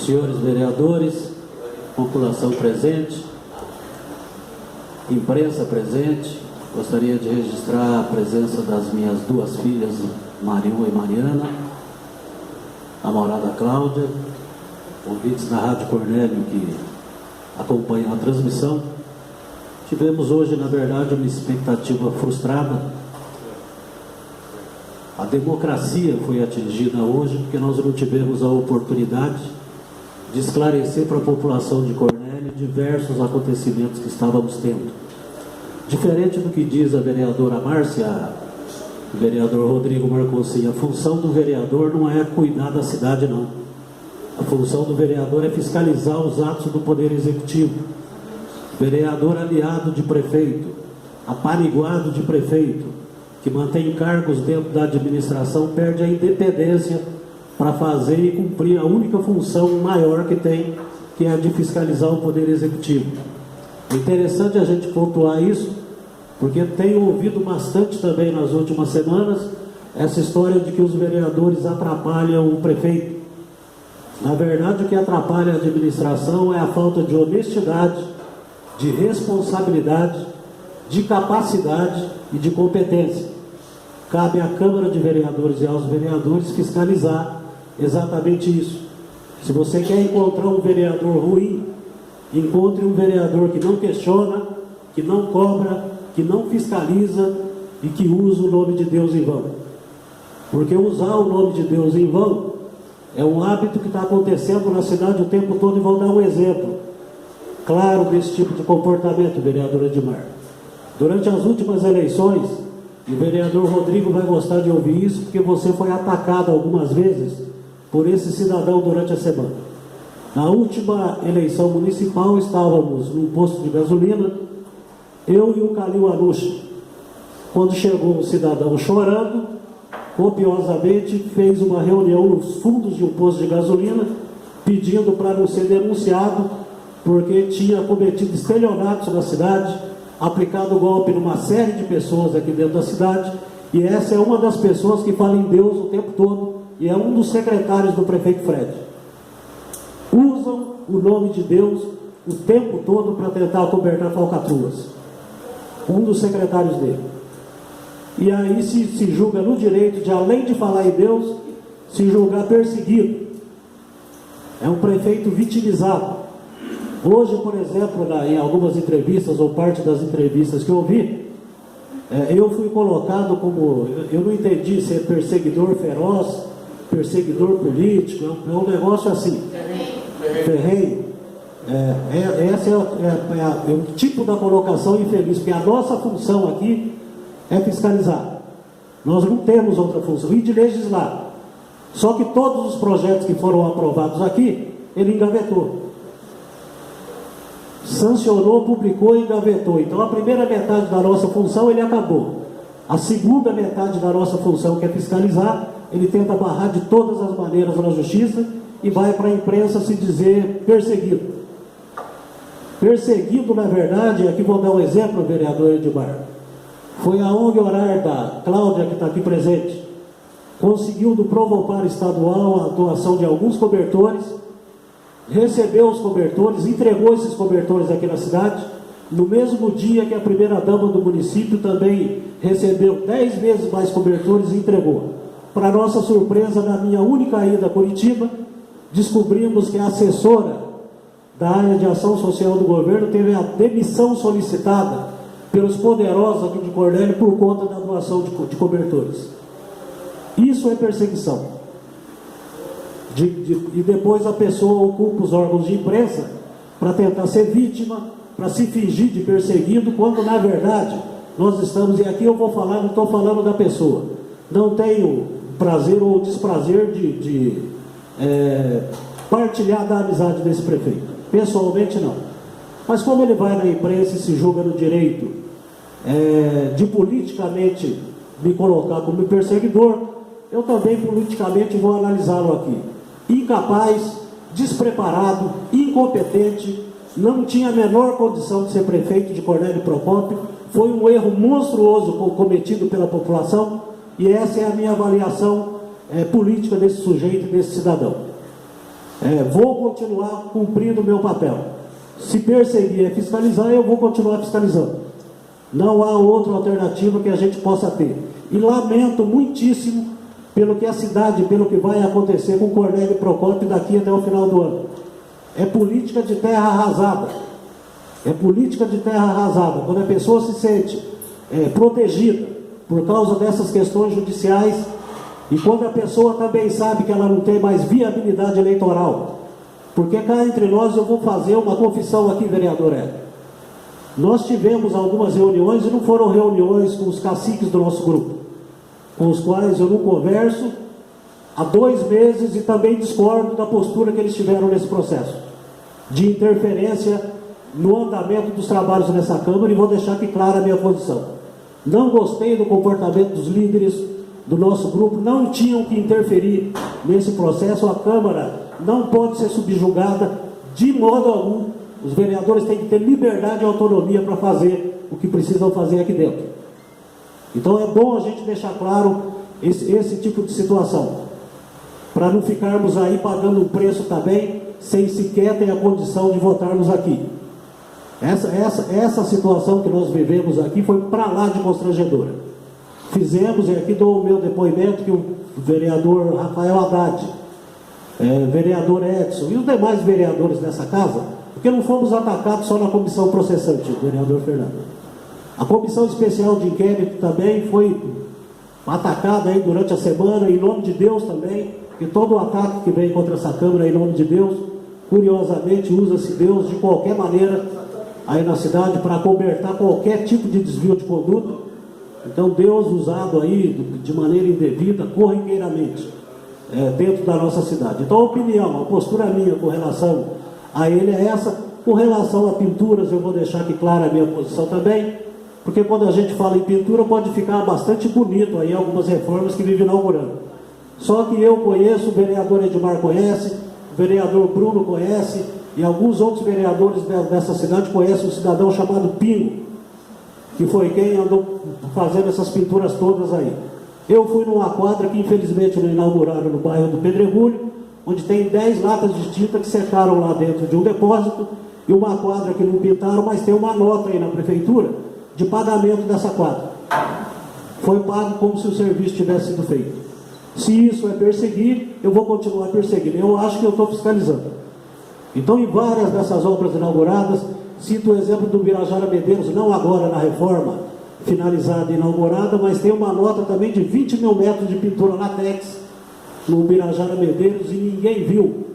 senhores vereadores, população presente, imprensa presente, gostaria de registrar a presença das minhas duas filhas, Marilma e Mariana, a namorada Cláudia, ouvintes da Rádio Cornélio que acompanham a transmissão. Tivemos hoje, na verdade, uma expectativa frustrada. A democracia foi atingida hoje porque nós não tivemos a oportunidade de esclarecer para a população de Cornélio diversos acontecimentos que estávamos tendo. Diferente do que diz a vereadora Márcia, o vereador Rodrigo Marconcinha, a função do vereador não é cuidar da cidade, não. A função do vereador é fiscalizar os atos do Poder Executivo. Vereador aliado de prefeito, apaniguado de prefeito, que mantém cargos dentro da administração, perde a independência para fazer e cumprir a única função maior que tem, que é a de fiscalizar o Poder Executivo. É interessante a gente pontuar isso, porque tenho ouvido bastante também nas últimas semanas essa história de que os vereadores atrapalham o prefeito. Na verdade, o que atrapalha a administração é a falta de honestidade, de responsabilidade, de capacidade e de competência. Cabe à Câmara de Vereadores e aos vereadores fiscalizar exatamente isso. Se você quer encontrar um vereador ruim, encontre um vereador que não questiona, que não cobra, que não fiscaliza e que usa o nome de Deus em vão. Porque usar o nome de Deus em vão é um hábito que está acontecendo na cidade o tempo todo, e vou dar um exemplo claro desse tipo de comportamento, vereador Edmar. Durante as últimas eleições, o vereador Rodrigo vai gostar de ouvir isso, porque você foi atacado algumas vezes por esse cidadão durante a semana. Na última eleição municipal, estávamos num posto de gasolina, eu e o Calil Anush, quando chegou um cidadão chorando, copiosamente fez uma reunião nos fundos de um posto de gasolina, pedindo para não ser denunciado, porque tinha cometido estelionatos na cidade, aplicado golpe numa série de pessoas aqui dentro da cidade, e essa é uma das pessoas que fala em Deus o tempo todo, e é um dos secretários do prefeito Fred. Usam o nome de Deus o tempo todo para tentar cobertar falcatruas. Um dos secretários dele. E aí se julga no direito de, além de falar em Deus, se julgar perseguido. É um prefeito vitimizado. Hoje, por exemplo, em algumas entrevistas, ou parte das entrevistas que eu ouvi, eu fui colocado como, eu não entendi se é perseguidor feroz, perseguidor político, é um negócio assim, ferrenho. Esse é o tipo da colocação infeliz, porque a nossa função aqui é fiscalizar. Nós não temos outra função, e de legislar. Só que todos os projetos que foram aprovados aqui, ele engavetou. Sancionou, publicou e engavetou. Então a primeira metade da nossa função ele acabou. A segunda metade da nossa função, que é fiscalizar, ele tenta barrar de todas as maneiras na justiça e vai para a imprensa se dizer perseguido. Perseguido, na verdade, aqui vou dar um exemplo, vereador Edmar. Foi a ONG Orar da Cláudia, que está aqui presente, conseguiu do Provopar estadual a doação de alguns cobertores, recebeu os cobertores, entregou esses cobertores aqui na cidade, no mesmo dia que a primeira-dama do município também recebeu 10 vezes mais cobertores e entregou. Para nossa surpresa, na minha única ida a Curitiba, descobrimos que a assessora da área de ação social do governo teve a demissão solicitada pelos poderosos aqui de Cornélio por conta da doação de cobertores. Isso é perseguição. E depois a pessoa ocupa os órgãos de imprensa para tentar ser vítima, para se fingir de perseguido, quando na verdade nós estamos, e aqui eu vou falar, não estou falando da pessoa, não tenho prazer ou desprazer de partilhar da amizade desse prefeito, pessoalmente não, mas como ele vai na imprensa e se julga no direito de politicamente me colocar como perseguidor, eu também politicamente vou analisá-lo aqui. Incapaz, despreparado, incompetente, não tinha a menor condição de ser prefeito de Cornélio Procópio, foi um erro monstruoso cometido pela população, e essa é a minha avaliação política desse sujeito, desse cidadão. Vou continuar cumprindo o meu papel. Se perseguir é fiscalizar, eu vou continuar fiscalizando. Não há outra alternativa que a gente possa ter. E lamento muitíssimo pelo que a cidade, pelo que vai acontecer com Cornélio Procópio daqui até o final do ano. É política de terra arrasada. É política de terra arrasada. Quando a pessoa se sente protegida por causa dessas questões judiciais, e quando a pessoa também sabe que ela não tem mais viabilidade eleitoral. Porque cá entre nós eu vou fazer uma confissão aqui, vereador Hélio. Nós tivemos algumas reuniões, e não foram reuniões com os caciques do nosso grupo, com os quais eu não converso há 2 meses, e também discordo da postura que eles tiveram nesse processo de interferência no andamento dos trabalhos nessa Câmara, e vou deixar aqui clara a minha posição. Não gostei do comportamento dos líderes do nosso grupo, não tinham que interferir nesse processo. A Câmara não pode ser subjugada de modo algum. Os vereadores têm que ter liberdade e autonomia para fazer o que precisam fazer aqui dentro. Então é bom a gente deixar claro esse tipo de situação, para não ficarmos aí pagando um preço também, sem sequer ter a condição de votarmos aqui. Essa situação que nós vivemos aqui foi para lá de constrangedora. Fizemos, e aqui dou o meu depoimento, que o vereador Rafael Haddad, vereador Edson e os demais vereadores dessa casa, porque não fomos atacados só na comissão processante, o vereador Fernando. A comissão especial de inquérito também foi atacada aí durante a semana, em nome de Deus também, e todo o ataque que vem contra essa Câmara, em nome de Deus, curiosamente usa-se Deus de qualquer maneira aí na cidade para cobertar qualquer tipo de desvio de conduta. Então Deus usado aí de maneira indevida, corriqueiramente, dentro da nossa cidade. Então a opinião, a postura minha com relação a ele é essa. Com relação a pinturas, eu vou deixar aqui clara a minha posição também, porque quando a gente fala em pintura pode ficar bastante bonito aí algumas reformas que vive inaugurando. Só que eu conheço, o vereador Edmar conhece, o vereador Bruno conhece, e alguns outros vereadores dessa cidade conhecem um cidadão chamado Pingo, que foi quem andou fazendo essas pinturas todas aí. Eu fui numa quadra que infelizmente não inauguraram no bairro do Pedregulho, onde tem 10 latas de tinta que secaram lá dentro de um depósito, e uma quadra que não pintaram, mas tem uma nota aí na prefeitura de pagamento dessa quadra. Foi pago como se o serviço tivesse sido feito. Se isso é perseguir, eu vou continuar perseguindo. Eu acho que eu estou fiscalizando. Então, em várias dessas obras inauguradas, cito o exemplo do Birajara Medeiros, não agora na reforma finalizada e inaugurada, mas tem uma nota também de 20 mil metros de pintura latex no Birajara Medeiros, e ninguém viu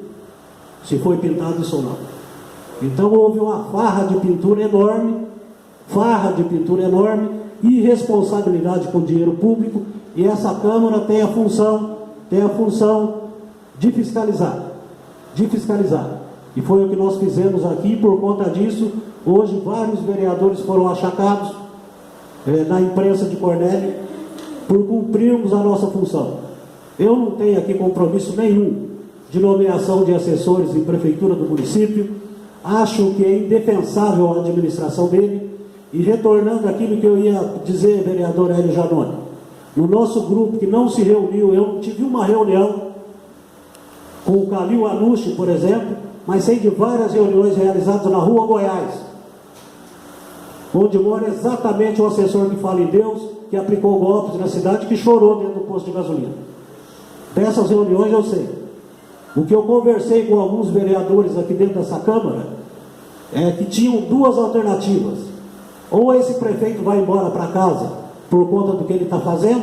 se foi pintado isso ou não. Então houve uma farra de pintura enorme, irresponsabilidade com o dinheiro público, e essa Câmara tem a função de fiscalizar. E foi o que nós fizemos aqui. Por conta disso, hoje vários vereadores foram achacados na imprensa de Cornélio por cumprirmos a nossa função. Eu não tenho aqui compromisso nenhum de nomeação de assessores em prefeitura do município. Acho que é indefensável a administração dele. E retornando àquilo que eu ia dizer, vereador Hélio Janone, no nosso grupo que não se reuniu, eu tive uma reunião com o Calil Anucci, por exemplo, mas sei de várias reuniões realizadas na Rua Goiás, onde mora exatamente o assessor que fala em Deus, que aplicou golpes na cidade, que chorou dentro do posto de gasolina. Dessas reuniões eu sei. O que eu conversei com alguns vereadores aqui dentro dessa Câmara é que tinham 2 alternativas. Ou esse prefeito vai embora para casa por conta do que ele está fazendo,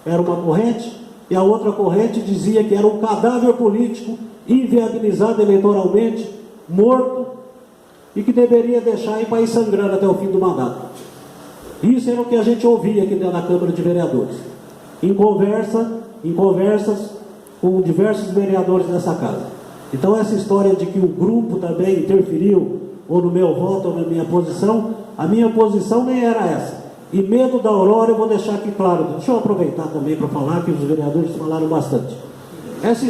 era uma corrente, e a outra corrente dizia que era um cadáver político, inviabilizado eleitoralmente, morto, e que deveria deixar ir para ir sangrando até o fim do mandato. Isso era o que a gente ouvia aqui dentro da Câmara de Vereadores, em conversas com diversos vereadores dessa casa. Então essa história de que o grupo também interferiu, ou no meu voto, ou na minha posição, a minha posição nem era essa. E medo da Aurora, eu vou deixar aqui claro. Deixa eu aproveitar também para falar, que os vereadores falaram bastante. Essa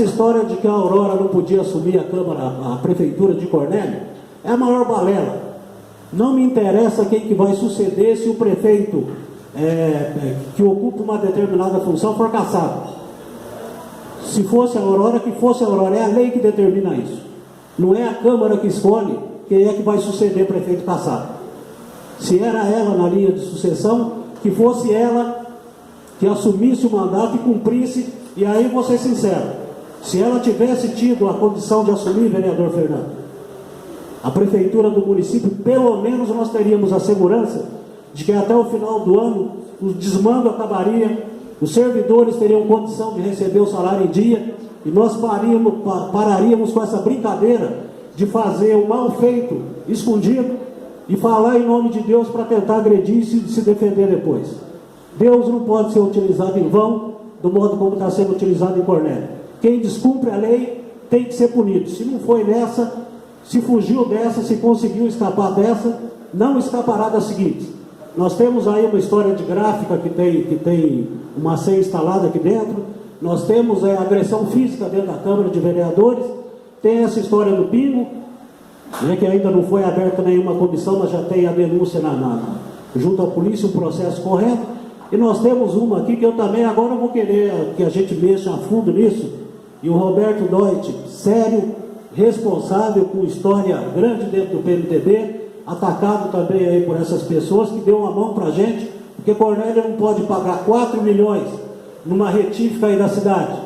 história de que a Aurora não podia assumir a Câmara, a Prefeitura de Cornélio, é a maior balela. Não me interessa quem que vai suceder se o prefeito que ocupa uma determinada função for cassado. Se fosse a Aurora, que fosse a Aurora, é a lei que determina isso. Não é a Câmara que escolhe quem é que vai suceder prefeito Kassab. Se era ela na linha de sucessão, que fosse ela que assumisse o mandato e cumprisse, e aí vou ser sincero, se ela tivesse tido a condição de assumir, vereador Fernando, a prefeitura do município, pelo menos nós teríamos a segurança de que até o final do ano o desmando acabaria, os servidores teriam condição de receber o salário em dia, e nós pararíamos com essa brincadeira de fazer o mal feito escondido e falar em nome de Deus para tentar agredir e se defender depois. Deus não pode ser utilizado em vão, do modo como está sendo utilizado em Cornélio. Quem descumpre a lei tem que ser punido. Se não foi nessa, se fugiu dessa, se conseguiu escapar dessa, não escapará da seguinte. Nós temos aí uma história de gráfica que tem uma senha instalada aqui dentro, nós temos agressão física dentro da Câmara de Vereadores, tem essa história do bingo, que ainda não foi aberta nenhuma comissão, mas já tem a denúncia junto à polícia, um processo correto, e nós temos uma aqui que eu também agora vou querer que a gente mexa a fundo nisso, e o Roberto Doit, sério, responsável, com história grande dentro do PMDB, atacado também aí por essas pessoas que deu uma mão para a gente, porque Cornélio não pode pagar 4 milhões numa retífica aí da cidade,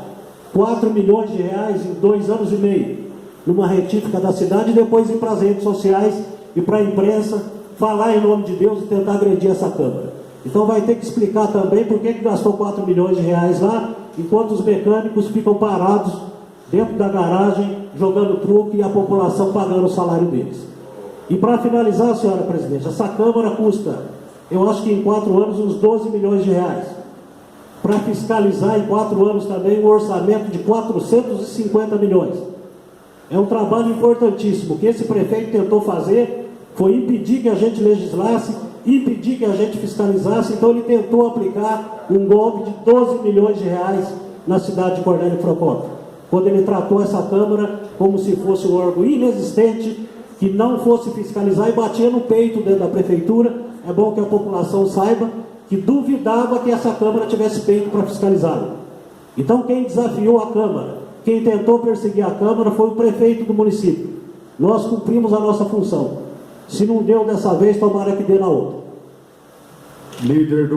4 milhões de reais em 2 anos e meio, numa retífica da cidade, e depois ir para as redes sociais e para a imprensa, falar em nome de Deus e tentar agredir essa Câmara. Então vai ter que explicar também por que gastou 4 milhões de reais lá, enquanto os mecânicos ficam parados dentro da garagem, jogando truque e a população pagando o salário deles. E para finalizar, senhora presidente, essa Câmara custa, eu acho que em 4 anos, uns 12 milhões de reais. Para fiscalizar em 4 anos também um orçamento de 450 milhões. É um trabalho importantíssimo. O que esse prefeito tentou fazer foi impedir que a gente legislasse, impedir que a gente fiscalizasse. Então ele tentou aplicar um golpe de 12 milhões de reais na cidade de Cornélio Procópio, quando ele tratou essa Câmara como se fosse um órgão inexistente, que não fosse fiscalizar, e batia no peito dentro da prefeitura. É bom que a população saiba que duvidava que essa Câmara tivesse peito para fiscalizá-la. Então quem desafiou a Câmara, quem tentou perseguir a Câmara foi o prefeito do município. Nós cumprimos a nossa função. Se não deu dessa vez, tomara que dê na outra. Líder do